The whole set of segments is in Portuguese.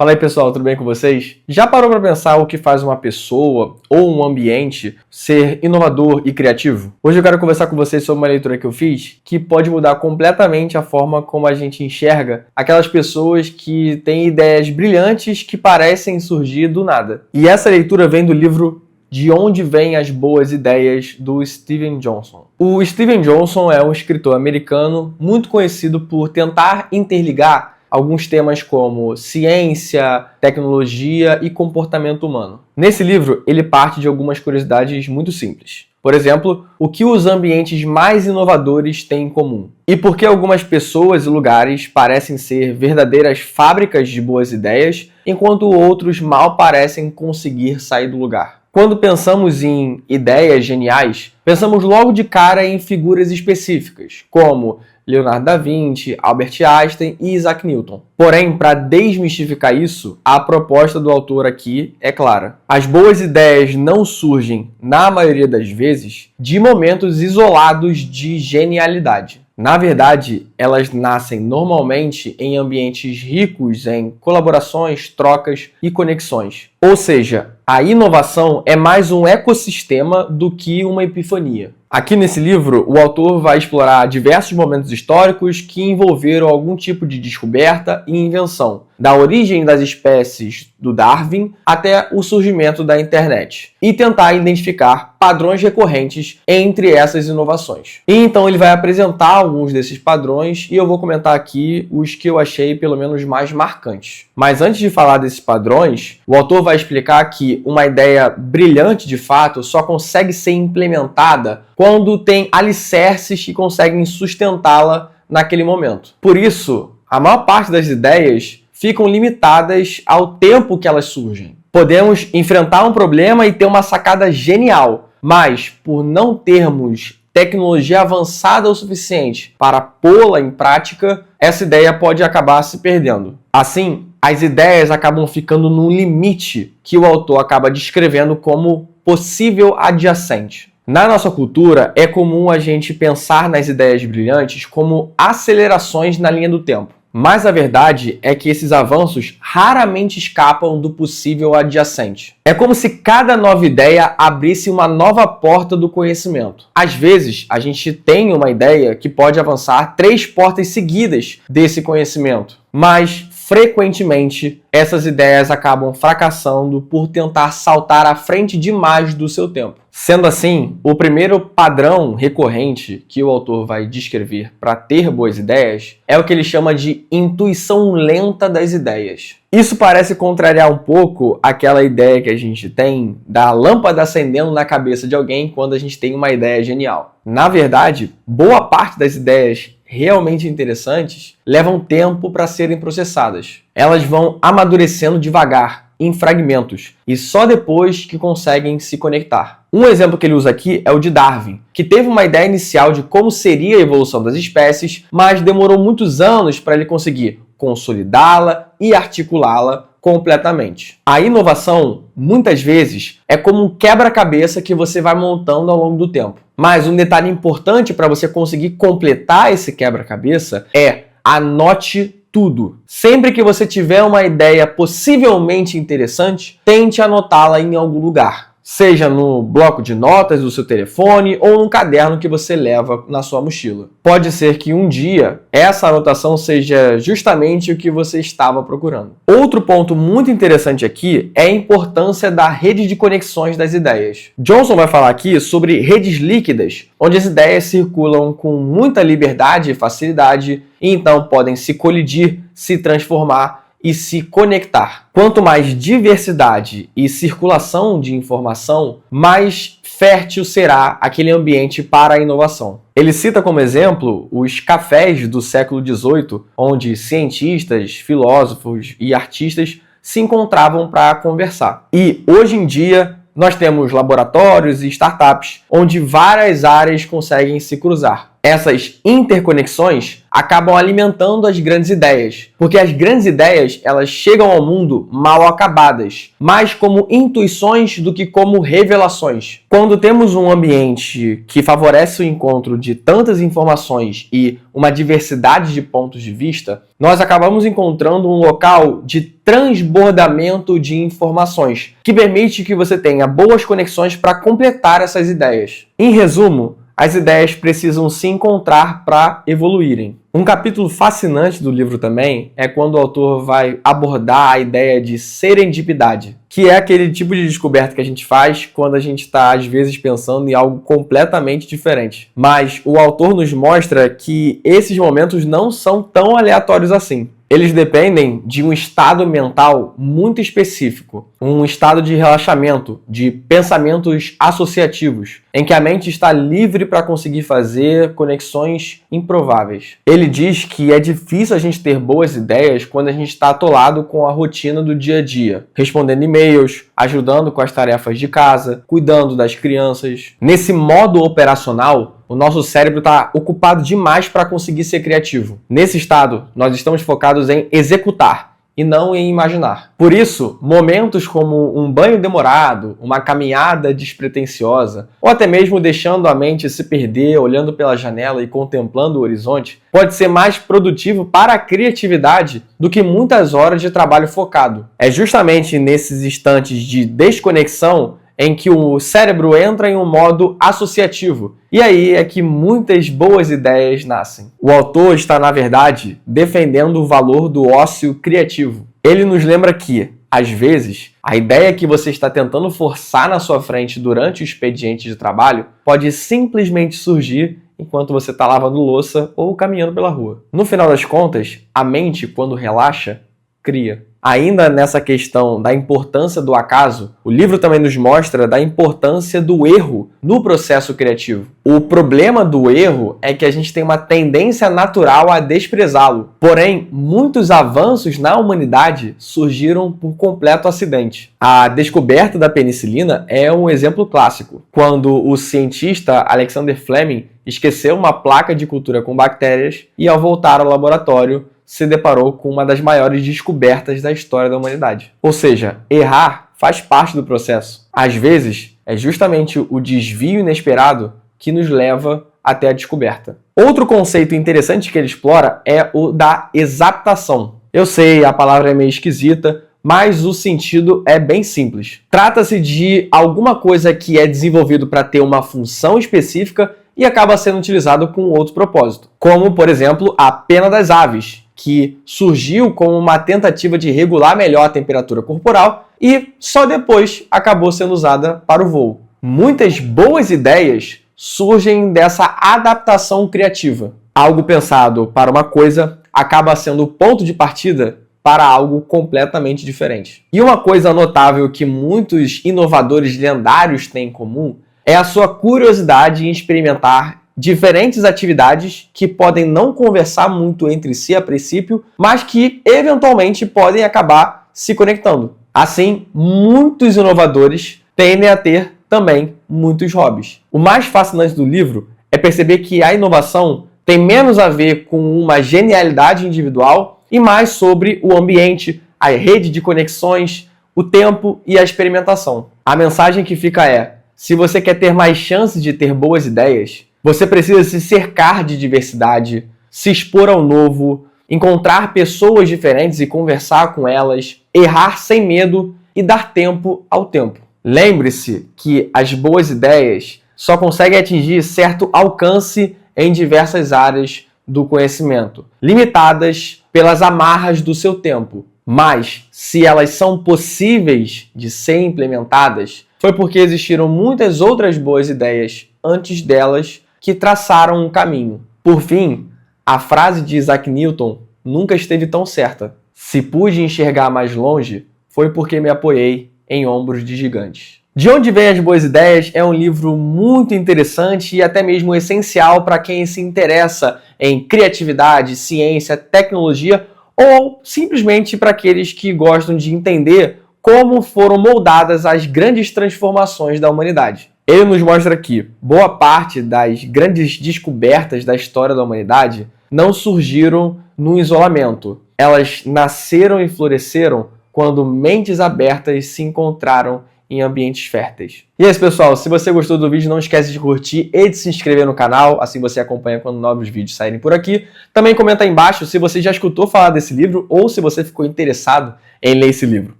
Fala aí pessoal, tudo bem com vocês? Já parou para pensar o que faz uma pessoa ou um ambiente ser inovador e criativo? Hoje eu quero conversar com vocês sobre uma leitura que eu fiz que pode mudar completamente a forma como a gente enxerga aquelas pessoas que têm ideias brilhantes que parecem surgir do nada. E essa leitura vem do livro De Onde Vêm as Boas Ideias, do Steven Johnson. O Steven Johnson é um escritor americano muito conhecido por tentar interligar alguns temas como ciência, tecnologia e comportamento humano. Nesse livro, ele parte de algumas curiosidades muito simples. Por exemplo, o que os ambientes mais inovadores têm em comum? E por que algumas pessoas e lugares parecem ser verdadeiras fábricas de boas ideias, enquanto outros mal parecem conseguir sair do lugar? Quando pensamos em ideias geniais, pensamos logo de cara em figuras específicas, como Leonardo da Vinci, Albert Einstein e Isaac Newton. Porém, para desmistificar isso, a proposta do autor aqui é clara. As boas ideias não surgem, na maioria das vezes, de momentos isolados de genialidade. Na verdade, elas nascem normalmente em ambientes ricos em colaborações, trocas e conexões. Ou seja, a inovação é mais um ecossistema do que uma epifania. Aqui nesse livro, o autor vai explorar diversos momentos históricos que envolveram algum tipo de descoberta e invenção, da origem das espécies do Darwin até o surgimento da internet, e tentar identificar padrões recorrentes entre essas inovações. E então ele vai apresentar alguns desses padrões e eu vou comentar aqui os que eu achei pelo menos mais marcantes. Mas antes de falar desses padrões, o autor vai explicar que uma ideia brilhante de fato só consegue ser implementada quando tem alicerces que conseguem sustentá-la naquele momento. Por isso, a maior parte das ideias ficam limitadas ao tempo que elas surgem. Podemos enfrentar um problema e ter uma sacada genial, mas por não termos tecnologia avançada o suficiente para pô-la em prática, essa ideia pode acabar se perdendo. Assim, as ideias acabam ficando num limite que o autor acaba descrevendo como possível adjacente. Na nossa cultura, é comum a gente pensar nas ideias brilhantes como acelerações na linha do tempo. Mas a verdade é que esses avanços raramente escapam do possível adjacente. É como se cada nova ideia abrisse uma nova porta do conhecimento. Às vezes, a gente tem uma ideia que pode avançar 3 portas seguidas desse conhecimento, mas frequentemente, essas ideias acabam fracassando por tentar saltar à frente demais do seu tempo. Sendo assim, o primeiro padrão recorrente que o autor vai descrever para ter boas ideias é o que ele chama de intuição lenta das ideias. Isso parece contrariar um pouco aquela ideia que a gente tem da lâmpada acendendo na cabeça de alguém quando a gente tem uma ideia genial. Na verdade, boa parte das ideias realmente interessantes levam tempo para serem processadas. Elas vão amadurecendo devagar, em fragmentos, e só depois que conseguem se conectar. Um exemplo que ele usa aqui é o de Darwin, que teve uma ideia inicial de como seria a evolução das espécies, mas demorou muitos anos para ele conseguir consolidá-la e articulá-la completamente. A inovação, muitas vezes, é como um quebra-cabeça que você vai montando ao longo do tempo. Mas um detalhe importante para você conseguir completar esse quebra-cabeça é anote tudo. Sempre que você tiver uma ideia possivelmente interessante, tente anotá-la em algum lugar. Seja no bloco de notas do seu telefone ou num caderno que você leva na sua mochila. Pode ser que um dia essa anotação seja justamente o que você estava procurando. Outro ponto muito interessante aqui é a importância da rede de conexões das ideias. Johnson vai falar aqui sobre redes líquidas, onde as ideias circulam com muita liberdade e facilidade e então podem se colidir, se transformar e se conectar. Quanto mais diversidade e circulação de informação, mais fértil será aquele ambiente para a inovação. Ele cita como exemplo os cafés do século XVIII, onde cientistas, filósofos e artistas se encontravam para conversar. E hoje em dia nós temos laboratórios e startups onde várias áreas conseguem se cruzar. Essas interconexões acabam alimentando as grandes ideias, porque as grandes ideias elas chegam ao mundo mal acabadas, mais como intuições do que como revelações. Quando temos um ambiente que favorece o encontro de tantas informações e uma diversidade de pontos de vista, nós acabamos encontrando um local de transbordamento de informações, que permite que você tenha boas conexões para completar essas ideias. Em resumo, as ideias precisam se encontrar para evoluírem. Um capítulo fascinante do livro também é quando o autor vai abordar a ideia de serendipidade, que é aquele tipo de descoberta que a gente faz quando a gente está, às vezes, pensando em algo completamente diferente. Mas o autor nos mostra que esses momentos não são tão aleatórios assim. Eles dependem de um estado mental muito específico, um estado de relaxamento, de pensamentos associativos, em que a mente está livre para conseguir fazer conexões improváveis. Ele diz que é difícil a gente ter boas ideias quando a gente está atolado com a rotina do dia a dia, respondendo e-mails, ajudando com as tarefas de casa, cuidando das crianças. Nesse modo operacional, o nosso cérebro está ocupado demais para conseguir ser criativo. Nesse estado, nós estamos focados em executar e não em imaginar. Por isso, momentos como um banho demorado, uma caminhada despretensiosa, ou até mesmo deixando a mente se perder, olhando pela janela e contemplando o horizonte, pode ser mais produtivo para a criatividade do que muitas horas de trabalho focado. É justamente nesses instantes de desconexão em que o cérebro entra em um modo associativo. E aí é que muitas boas ideias nascem. O autor está, na verdade, defendendo o valor do ócio criativo. Ele nos lembra que, às vezes, a ideia que você está tentando forçar na sua frente durante o expediente de trabalho pode simplesmente surgir enquanto você está lavando louça ou caminhando pela rua. No final das contas, a mente, quando relaxa, cria. Ainda nessa questão da importância do acaso, o livro também nos mostra da importância do erro no processo criativo. O problema do erro é que a gente tem uma tendência natural a desprezá-lo. Porém, muitos avanços na humanidade surgiram por completo acidente. A descoberta da penicilina é um exemplo clássico, quando o cientista Alexander Fleming esqueceu uma placa de cultura com bactérias e, ao voltar ao laboratório, se deparou com uma das maiores descobertas da história da humanidade. Ou seja, errar faz parte do processo. Às vezes, é justamente o desvio inesperado que nos leva até a descoberta. Outro conceito interessante que ele explora é o da exaptação. Eu sei, a palavra é meio esquisita, mas o sentido é bem simples. Trata-se de alguma coisa que é desenvolvido para ter uma função específica e acaba sendo utilizado com outro propósito. Como, por exemplo, a pena das aves, que surgiu como uma tentativa de regular melhor a temperatura corporal e só depois acabou sendo usada para o voo. Muitas boas ideias surgem dessa adaptação criativa. Algo pensado para uma coisa acaba sendo o ponto de partida para algo completamente diferente. E uma coisa notável que muitos inovadores lendários têm em comum é a sua curiosidade em experimentar diferentes atividades que podem não conversar muito entre si a princípio, mas que eventualmente podem acabar se conectando. Assim, muitos inovadores tendem a ter também muitos hobbies. O mais fascinante do livro é perceber que a inovação tem menos a ver com uma genialidade individual e mais sobre o ambiente, a rede de conexões, o tempo e a experimentação. A mensagem que fica é: se você quer ter mais chances de ter boas ideias, você precisa se cercar de diversidade, se expor ao novo, encontrar pessoas diferentes e conversar com elas, errar sem medo e dar tempo ao tempo. Lembre-se que as boas ideias só conseguem atingir certo alcance em diversas áreas do conhecimento, limitadas pelas amarras do seu tempo. Mas, se elas são possíveis de ser implementadas, foi porque existiram muitas outras boas ideias antes delas que traçaram um caminho. Por fim, a frase de Isaac Newton nunca esteve tão certa. Se pude enxergar mais longe, foi porque me apoiei em ombros de gigantes. De Onde Vêm as Boas Ideias é um livro muito interessante e até mesmo essencial para quem se interessa em criatividade, ciência, tecnologia ou simplesmente para aqueles que gostam de entender como foram moldadas as grandes transformações da humanidade. Ele nos mostra que boa parte das grandes descobertas da história da humanidade não surgiram no isolamento. Elas nasceram e floresceram quando mentes abertas se encontraram em ambientes férteis. E é isso, pessoal. Se você gostou do vídeo, não esquece de curtir e de se inscrever no canal, assim você acompanha quando novos vídeos saírem por aqui. Também comenta aí embaixo se você já escutou falar desse livro ou se você ficou interessado em ler esse livro.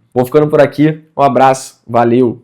Vou ficando por aqui. Um abraço. Valeu!